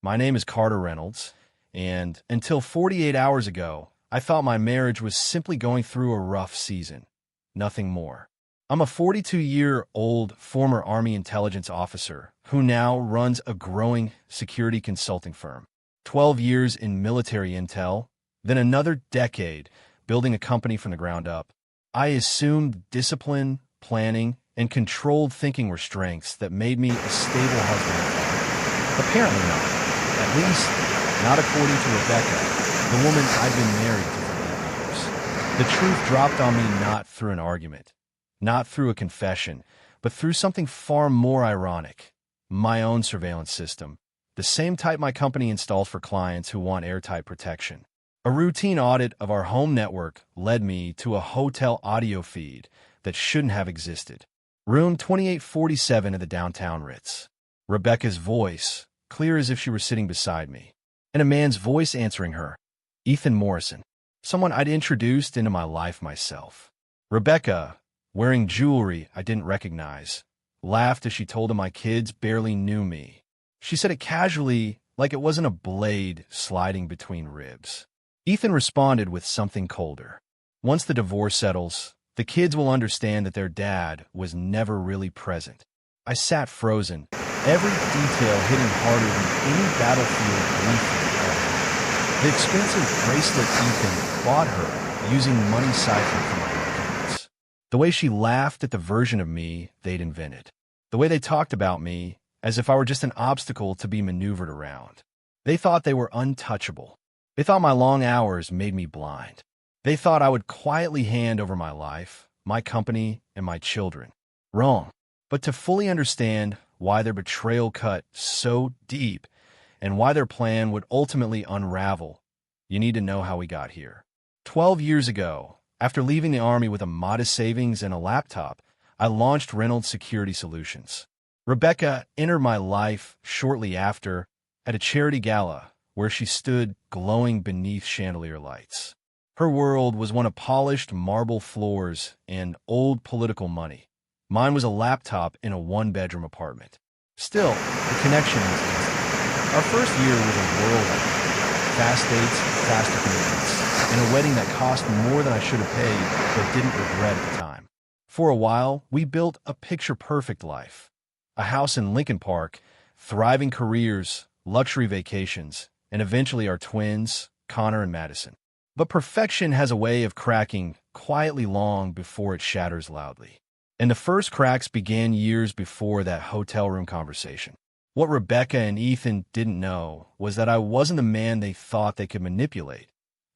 My name is Carter Reynolds, and until 48 hours ago, I thought my marriage was simply going through a rough season. Nothing more. I'm a 42-year-old former Army intelligence officer who now runs a growing security consulting firm. 12 years in military intel, then another decade building a company from the ground up. I assumed discipline, planning, and controlled thinking were strengths that made me a stable husband and father. Apparently not. At least, not according to Rebecca, the woman I'd been married to for 8 years. The truth dropped on me not through an argument, not through a confession, but through something far more ironic. My own surveillance system, the same type my company installs for clients who want airtight protection. A routine audit of our home network led me to a hotel audio feed that shouldn't have existed. Room 2847 of the downtown Ritz. Rebecca's voice, clear as if she were sitting beside me, and a man's voice answering her, Ethan Morrison, someone I'd introduced into my life myself. Rebecca, wearing jewelry I didn't recognize, laughed as she told him my kids barely knew me. She said it casually, like it wasn't a blade sliding between ribs. Ethan responded with something colder. Once the divorce settles, the kids will understand that their dad was never really present. I sat frozen, every detail hitting harder than any battlefield briefing ever. The expensive bracelet Ethan bought her using money siphoned from my accounts. The way she laughed at the version of me they'd invented. The way they talked about me as if I were just an obstacle to be maneuvered around. They thought they were untouchable. They thought my long hours made me blind. They thought I would quietly hand over my life, my company, and my children. Wrong. But to fully understand why their betrayal cut so deep and why their plan would ultimately unravel, you need to know how we got here. 12 years ago, after leaving the Army with a modest savings and a laptop, I launched Reynolds Security Solutions. Rebecca entered my life shortly after at a charity gala where she stood glowing beneath chandelier lights. Her world was one of polished marble floors and old political money. Mine was a laptop in a one-bedroom apartment. Still, the connection was instant. Our first year was a whirlwind. Fast dates, faster commitments, and a wedding that cost more than I should have paid but didn't regret at the time. For a while, we built a picture-perfect life. A house in Lincoln Park, thriving careers, luxury vacations, and eventually our twins, Connor and Madison. But perfection has a way of cracking quietly long before it shatters loudly. And the first cracks began years before that hotel room conversation. What Rebecca and Ethan didn't know was that I wasn't the man they thought they could manipulate.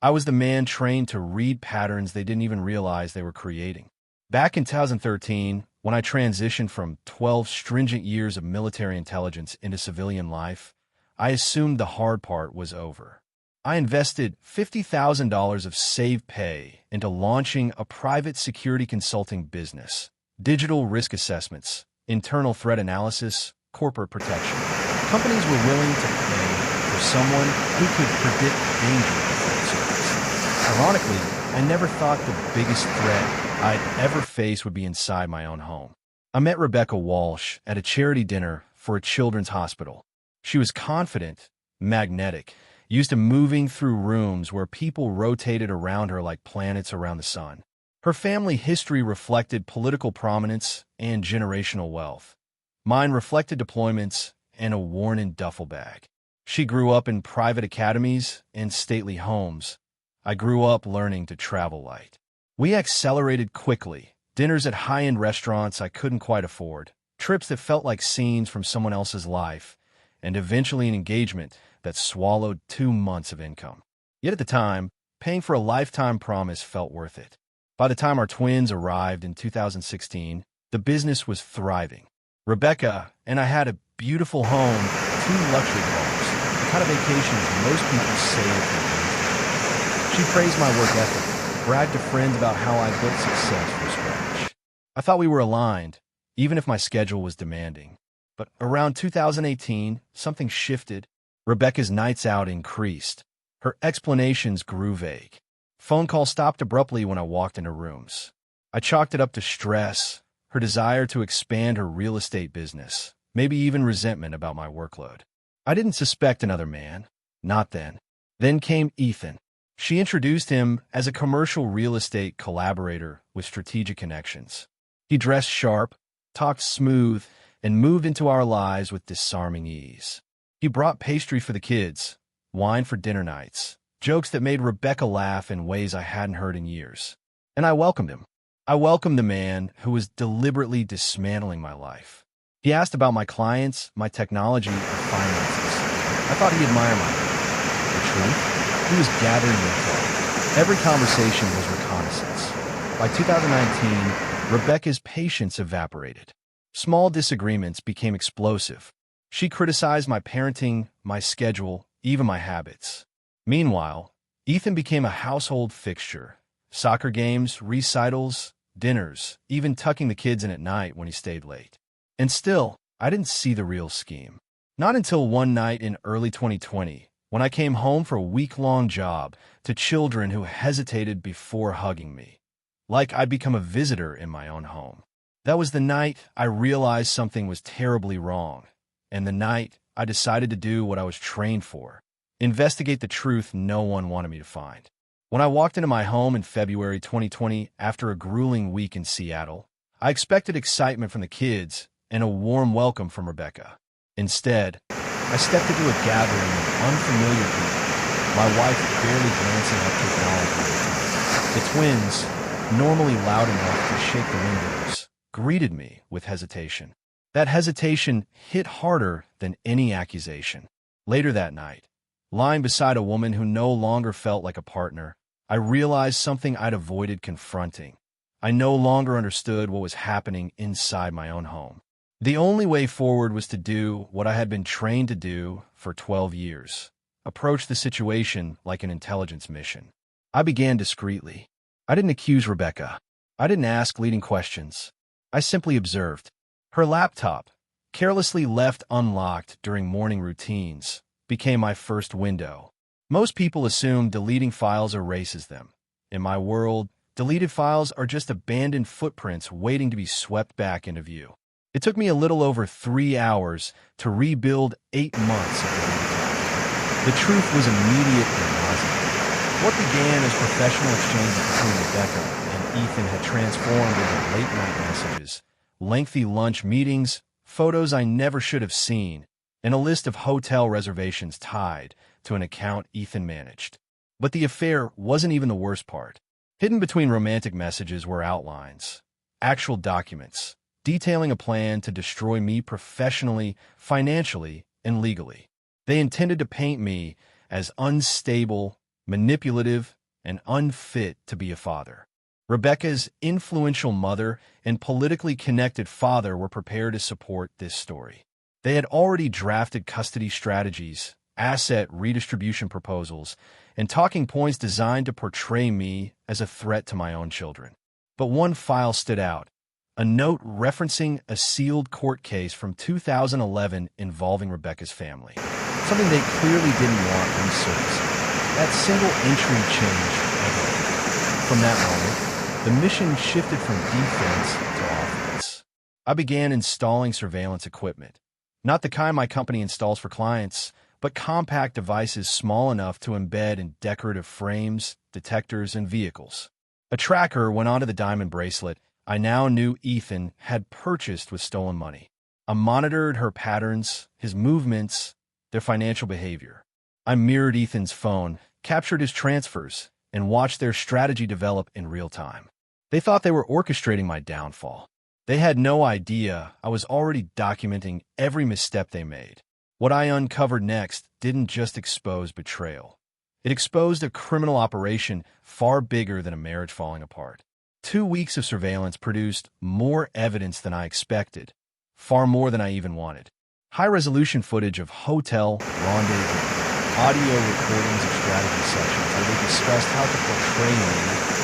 I was the man trained to read patterns they didn't even realize they were creating. Back in 2013, when I transitioned from 12 stringent years of military intelligence into civilian life, I assumed the hard part was over. I invested $50,000 of saved pay into launching a private security consulting business, digital risk assessments, internal threat analysis, corporate protection. Companies were willing to pay for someone who could predict danger before it surfaced. Ironically, I never thought the biggest threat I'd ever face would be inside my own home. I met Rebecca Walsh at a charity dinner for a children's hospital. She was confident, magnetic, used to moving through rooms where people rotated around her like planets around the sun. Her family history reflected political prominence and generational wealth. Mine reflected deployments and a worn-in duffel bag. She grew up in private academies and stately homes. I grew up learning to travel light. We accelerated quickly, dinners at high-end restaurants I couldn't quite afford, trips that felt like scenes from someone else's life, and eventually an engagement that swallowed 2 months of income. Yet at the time, paying for a lifetime promise felt worth it. By the time our twins arrived in 2016, the business was thriving. Rebecca and I had a beautiful home, 2 luxury cars, the kind of vacations most people save for years. She praised my work ethic, bragged to friends about how I built success from scratch. I thought we were aligned, even if my schedule was demanding. But around 2018, something shifted. Rebecca's nights out increased. Her explanations grew vague. Phone calls stopped abruptly when I walked into rooms. I chalked it up to stress, her desire to expand her real estate business, maybe even resentment about my workload. I didn't suspect another man. Not then. Then came Ethan. She introduced him as a commercial real estate collaborator with strategic connections. He dressed sharp, talked smooth, and moved into our lives with disarming ease. He brought pastry for the kids, wine for dinner nights, jokes that made Rebecca laugh in ways I hadn't heard in years. And I welcomed him. I welcomed the man who was deliberately dismantling my life. He asked about my clients, my technology, and finances. I thought he'd admire my work. The truth? He was gathering info. Every conversation was reconnaissance. By 2019, Rebecca's patience evaporated. Small disagreements became explosive. She criticized my parenting, my schedule, even my habits. Meanwhile, Ethan became a household fixture. Soccer games, recitals, dinners, even tucking the kids in at night when he stayed late. And still, I didn't see the real scheme. Not until one night in early 2020, when I came home for a week-long job to children who hesitated before hugging me, like I'd become a visitor in my own home. That was the night I realized something was terribly wrong, and the night I decided to do what I was trained for, investigate the truth no one wanted me to find. When I walked into my home in February 2020 after a grueling week in Seattle, I expected excitement from the kids and a warm welcome from Rebecca. Instead, I stepped into a gathering of unfamiliar people, my wife barely glancing up to acknowledge me. The twins, normally loud enough to shake the windows, greeted me with hesitation. That hesitation hit harder than any accusation. Later that night, lying beside a woman who no longer felt like a partner, I realized something I'd avoided confronting. I no longer understood what was happening inside my own home. The only way forward was to do what I had been trained to do for 12 years. Approach the situation like an intelligence mission. I began discreetly. I didn't accuse Rebecca. I didn't ask leading questions. I simply observed. Her laptop, carelessly left unlocked during morning routines, became my first window. Most people assume deleting files erases them. In my world, deleted files are just abandoned footprints waiting to be swept back into view. It took me a little over 3 hours to rebuild 8 months of deleted time. The truth was immediate and nauseating. What began as professional exchanges between Rebecca and Ethan had transformed into late-night messages, lengthy lunch meetings, photos I never should have seen, and a list of hotel reservations tied to an account Ethan managed. But the affair wasn't even the worst part. Hidden between romantic messages were outlines, actual documents, detailing a plan to destroy me professionally, financially, and legally. They intended to paint me as unstable, manipulative, and unfit to be a father. Rebecca's influential mother and politically connected father were prepared to support this story. They had already drafted custody strategies, asset redistribution proposals, and talking points designed to portray me as a threat to my own children. But one file stood out, a note referencing a sealed court case from 2011 involving Rebecca's family, something they clearly didn't want resurfacing. That single entry changed everything. From that moment, the mission shifted from defense to offense. I began installing surveillance equipment, not the kind my company installs for clients, but compact devices small enough to embed in decorative frames, detectors, and vehicles. A tracker went onto the diamond bracelet I now knew Ethan had purchased with stolen money. I monitored her patterns, his movements, their financial behavior. I mirrored Ethan's phone, captured his transfers, and watched their strategy develop in real time. They thought they were orchestrating my downfall. They had no idea I was already documenting every misstep they made. What I uncovered next didn't just expose betrayal. It exposed a criminal operation far bigger than a marriage falling apart. 2 weeks of surveillance produced more evidence than I expected, far more than I even wanted. High-resolution footage of hotel rendezvous, audio recordings of strategy sessions where they discussed how to portray me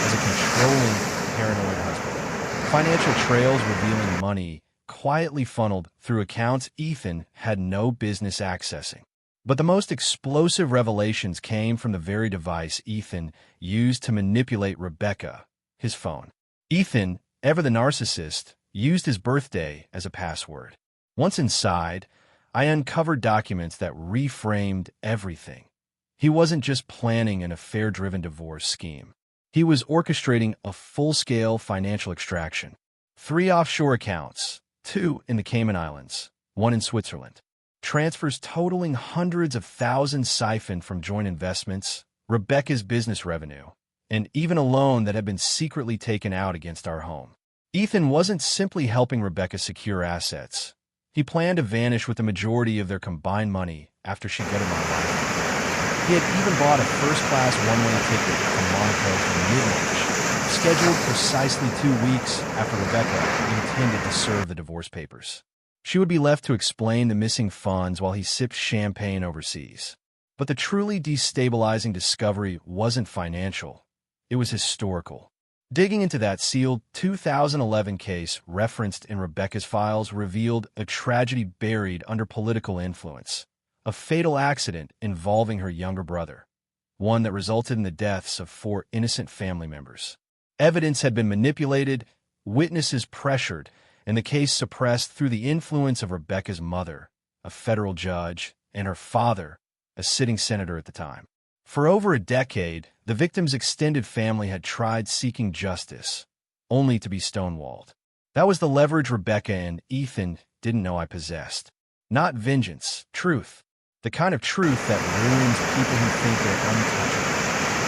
as a controlling, paranoid husband. Financial trails revealing money quietly funneled through accounts Ethan had no business accessing. But the most explosive revelations came from the very device Ethan used to manipulate Rebecca, his phone. Ethan, ever the narcissist, used his birthday as a password. Once inside, I uncovered documents that reframed everything. He wasn't just planning an affair-driven divorce scheme. He was orchestrating a full-scale financial extraction. 3 offshore accounts, 2 in the Cayman Islands, 1 in Switzerland. Transfers totaling hundreds of thousands siphoned from joint investments, Rebecca's business revenue, and even a loan that had been secretly taken out against our home. Ethan wasn't simply helping Rebecca secure assets. He planned to vanish with the majority of their combined money after she gutted my life. He had even bought a first-class one-way ticket to Monaco for mid-March, scheduled precisely 2 weeks after Rebecca intended to serve the divorce papers. She would be left to explain the missing funds while he sipped champagne overseas. But the truly destabilizing discovery wasn't financial. It was historical. Digging into that sealed 2011 case referenced in Rebecca's files revealed a tragedy buried under political influence, a fatal accident involving her younger brother, one that resulted in the deaths of 4 innocent family members. Evidence had been manipulated, witnesses pressured, and the case suppressed through the influence of Rebecca's mother, a federal judge, and her father, a sitting senator at the time. For over a decade, the victim's extended family had tried seeking justice, only to be stonewalled. That was the leverage Rebecca and Ethan didn't know I possessed. Not vengeance, truth. The kind of truth that ruins people who think they're untouchable.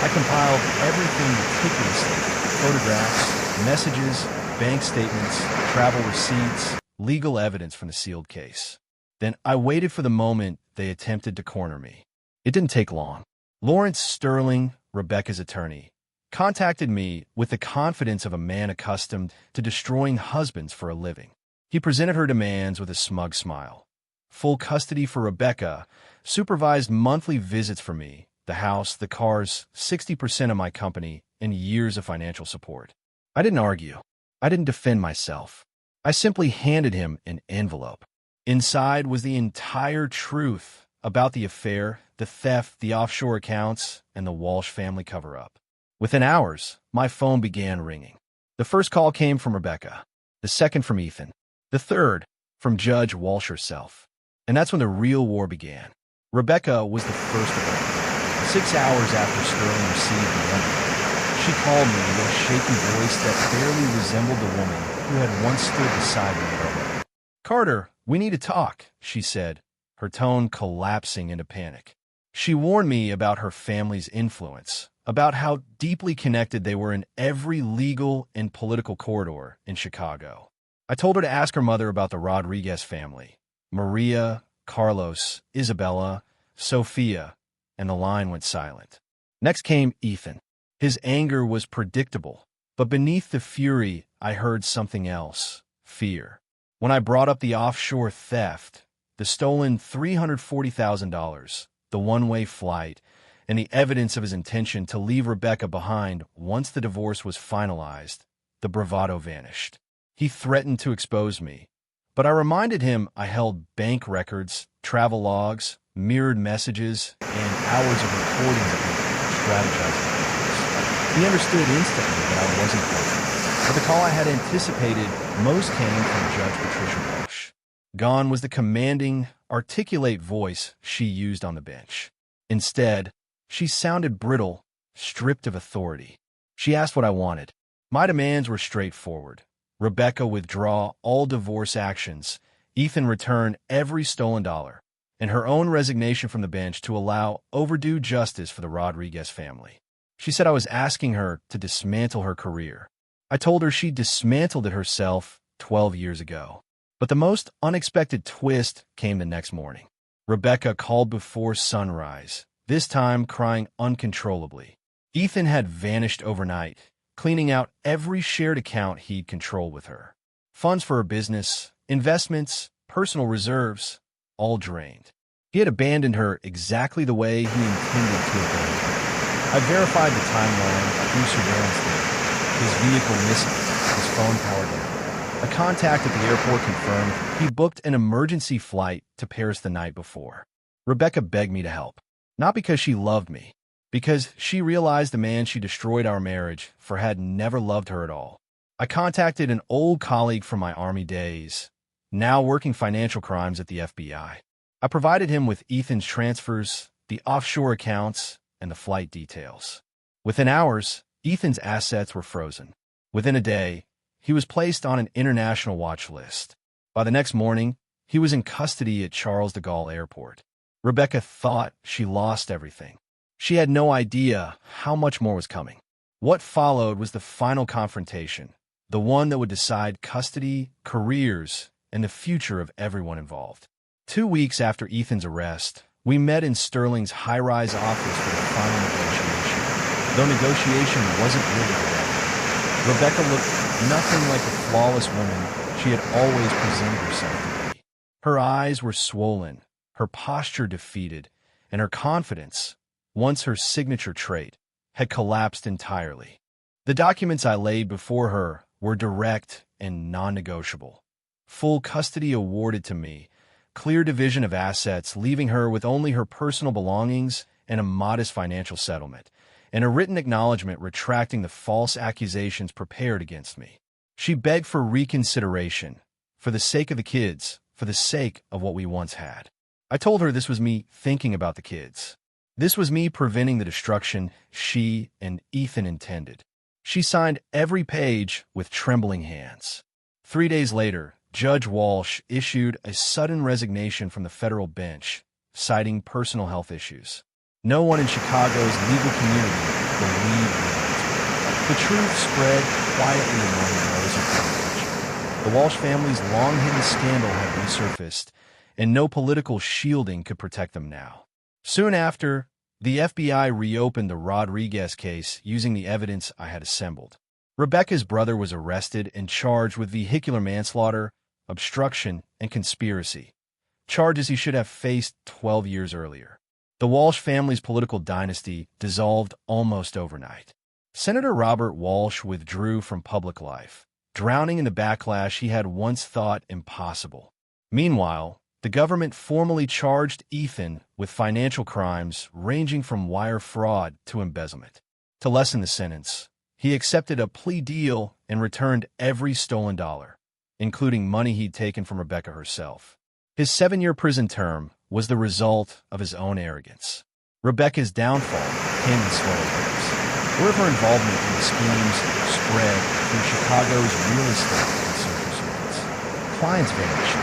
I compiled everything meticulously: photographs, messages, bank statements, travel receipts, legal evidence from the sealed case. Then I waited for the moment they attempted to corner me. It didn't take long. Lawrence Sterling, Rebecca's attorney, contacted me with the confidence of a man accustomed to destroying husbands for a living. He presented her demands with a smug smile. Full custody for Rebecca, supervised monthly visits for me, the house, the cars, 60% of my company, and years of financial support. I didn't argue. I didn't defend myself. I simply handed him an envelope. Inside was the entire truth about the affair, the theft, the offshore accounts, and the Walsh family cover-up. Within hours, my phone began ringing. The first call came from Rebecca, the second from Ethan, the third from Judge Walsh herself. And that's when the real war began. Rebecca was the first of all. 6 hours after Sterling received the envelope, she called me with a shaky voice that barely resembled the woman who had once stood beside me at our wedding. "Carter, we need to talk," she said, her tone collapsing into panic. She warned me about her family's influence, about how deeply connected they were in every legal and political corridor in Chicago. I told her to ask her mother about the Rodriguez family: Maria, Carlos, Isabella, Sophia, and the line went silent. Next came Ethan. His anger was predictable, but beneath the fury, I heard something else: fear. When I brought up the offshore theft, the stolen $340,000, the one-way flight, and the evidence of his intention to leave Rebecca behind once the divorce was finalized, the bravado vanished. He threatened to expose me, but I reminded him I held bank records, travel logs, mirrored messages, and hours of recordings of him strategizing. He understood instantly that I wasn't playing, but the call I had anticipated most came from Judge Patricia Walsh. Gone was the commanding, articulate voice she used on the bench. Instead, she sounded brittle, stripped of authority. She asked what I wanted. My demands were straightforward. Rebecca withdraw all divorce actions, Ethan return every stolen dollar, and her own resignation from the bench to allow overdue justice for the Rodriguez family. She said I was asking her to dismantle her career. I told her she dismantled it herself 12 years ago. But the most unexpected twist came the next morning. Rebecca called before sunrise, this time crying uncontrollably. Ethan had vanished overnight, cleaning out every shared account he'd controlled with her. Funds for her business, investments, personal reserves, all drained. He had abandoned her exactly the way he intended to abandon her. I verified the timeline through surveillance data. His vehicle missing, his phone powered down. A contact at the airport confirmed he booked an emergency flight to Paris the night before. Rebecca begged me to help, not because she loved me, because she realized the man she destroyed our marriage for had never loved her at all. I contacted an old colleague from my Army days, now working financial crimes at the FBI. I provided him with Ethan's transfers, the offshore accounts, and the flight details. Within hours, Ethan's assets were frozen. Within a day, he was placed on an international watch list. By the next morning, he was in custody at Charles de Gaulle Airport. Rebecca thought she lost everything. She had no idea how much more was coming. What followed was the final confrontation, the one that would decide custody, careers, and the future of everyone involved. 2 weeks after Ethan's arrest, we met in Sterling's high-rise office for the final negotiation. Though negotiation wasn't really ready, Rebecca looked nothing like the flawless woman she had always presented herself to be. Her eyes were swollen, her posture defeated, and her confidence, once her signature trait, had collapsed entirely. The documents I laid before her were direct and non-negotiable. Full custody awarded to me, clear division of assets leaving her with only her personal belongings and a modest financial settlement, and a written acknowledgment retracting the false accusations prepared against me. She begged for reconsideration, for the sake of the kids, for the sake of what we once had. I told her this was me thinking about the kids. This was me preventing the destruction she and Ethan intended. She signed every page with trembling hands. 3 days later, Judge Walsh issued a sudden resignation from the federal bench, citing personal health issues. No one in Chicago's legal community believed the answer. The truth spread quietly among those who covered it. The Walsh family's long-hidden scandal had resurfaced, and no political shielding could protect them now. Soon after, the FBI reopened the Rodriguez case using the evidence I had assembled. Rebecca's brother was arrested and charged with vehicular manslaughter, obstruction, and conspiracy, charges he should have faced 12 years earlier. The Walsh family's political dynasty dissolved almost overnight. Senator Robert Walsh withdrew from public life, drowning in the backlash he had once thought impossible. Meanwhile, the government formally charged Ethan with financial crimes ranging from wire fraud to embezzlement. To lessen the sentence, he accepted a plea deal and returned every stolen dollar, including money he'd taken from Rebecca herself. His 7-year prison term was the result of his own arrogance. Rebecca's downfall came in slow waves. Word of her involvement in the schemes spread through Chicago's real estate and social circuits. Clients vanished.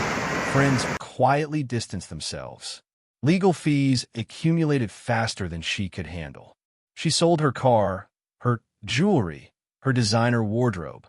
Friends quietly distanced themselves. Legal fees accumulated faster than she could handle. She sold her car, her jewelry, her designer wardrobe,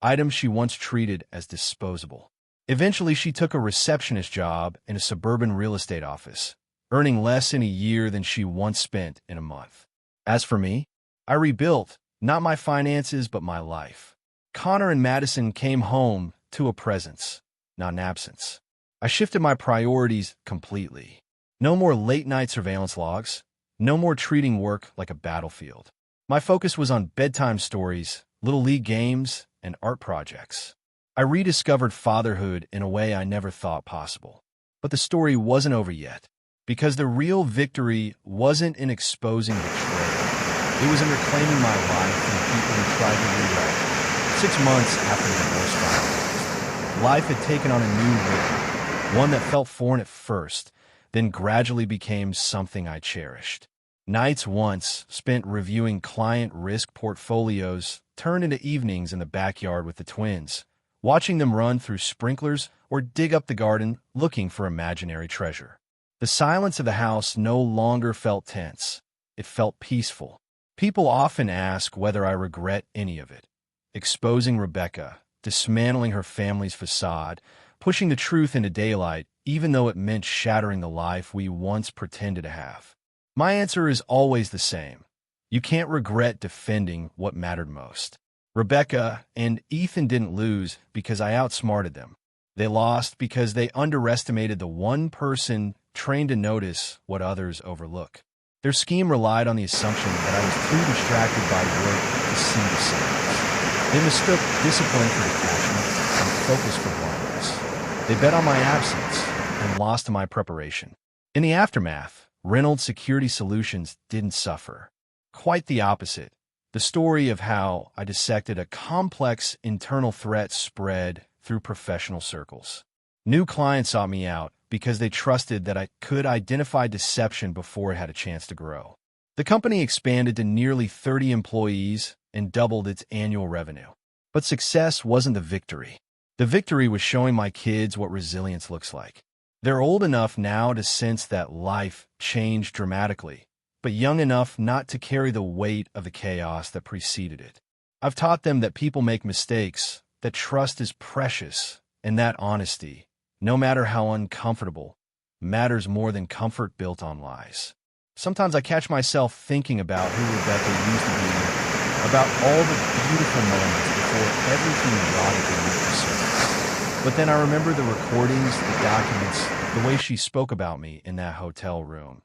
items she once treated as disposable. Eventually, she took a receptionist job in a suburban real estate office, earning less in a year than she once spent in a month. As for me, I rebuilt, not my finances, but my life. Connor and Madison came home to a presence, not an absence. I shifted my priorities completely. No more late-night surveillance logs, no more treating work like a battlefield. My focus was on bedtime stories, little league games, and art projects. I rediscovered fatherhood in a way I never thought possible. But the story wasn't over yet, because the real victory wasn't in exposing betrayal. It was in reclaiming my life from the people who tried to rewrite it. 6 months after the divorce finalized, life had taken on a new rhythm, one that felt foreign at first, then gradually became something I cherished. Nights once spent reviewing client risk portfolios turned into evenings in the backyard with the twins, watching them run through sprinklers or dig up the garden looking for imaginary treasure. The silence of the house no longer felt tense. It felt peaceful. People often ask whether I regret any of it. Exposing Rebecca, dismantling her family's facade, pushing the truth into daylight, even though it meant shattering the life we once pretended to have. My answer is always the same. You can't regret defending what mattered most. Rebecca and Ethan didn't lose because I outsmarted them. They lost because they underestimated the one person trained to notice what others overlook. Their scheme relied on the assumption that I was too distracted by work to see the signs. They mistook discipline for detachment and focus for blindness. They bet on my absence and lost to my preparation. In the aftermath, Reynolds Security Solutions didn't suffer. Quite the opposite. The story of how I dissected a complex internal threat spread through professional circles. New clients sought me out, because they trusted that I could identify deception before it had a chance to grow. The company expanded to nearly 30 employees and doubled its annual revenue. But success wasn't the victory. The victory was showing my kids what resilience looks like. They're old enough now to sense that life changed dramatically, but young enough not to carry the weight of the chaos that preceded it. I've taught them that people make mistakes, that trust is precious, and that honesty, no matter how uncomfortable, matters more than comfort built on lies. Sometimes I catch myself thinking about who Rebecca used to be, about all the beautiful moments before everything rotted beneath the surface. But then I remember the recordings, the documents, the way she spoke about me in that hotel room.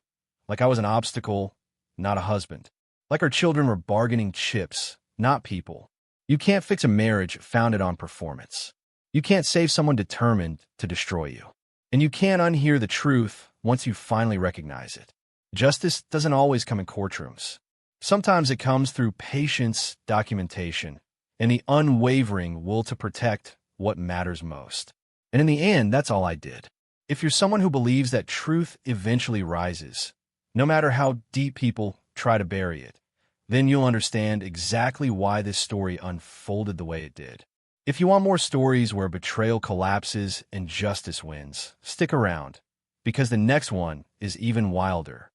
Like I was an obstacle, not a husband. Like our children were bargaining chips, not people. You can't fix a marriage founded on performance. You can't save someone determined to destroy you. And you can't unhear the truth once you finally recognize it. Justice doesn't always come in courtrooms. Sometimes it comes through patience, documentation, and the unwavering will to protect what matters most. And in the end, that's all I did. If you're someone who believes that truth eventually rises, no matter how deep people try to bury it, then you'll understand exactly why this story unfolded the way it did. If you want more stories where betrayal collapses and justice wins, stick around, because the next one is even wilder.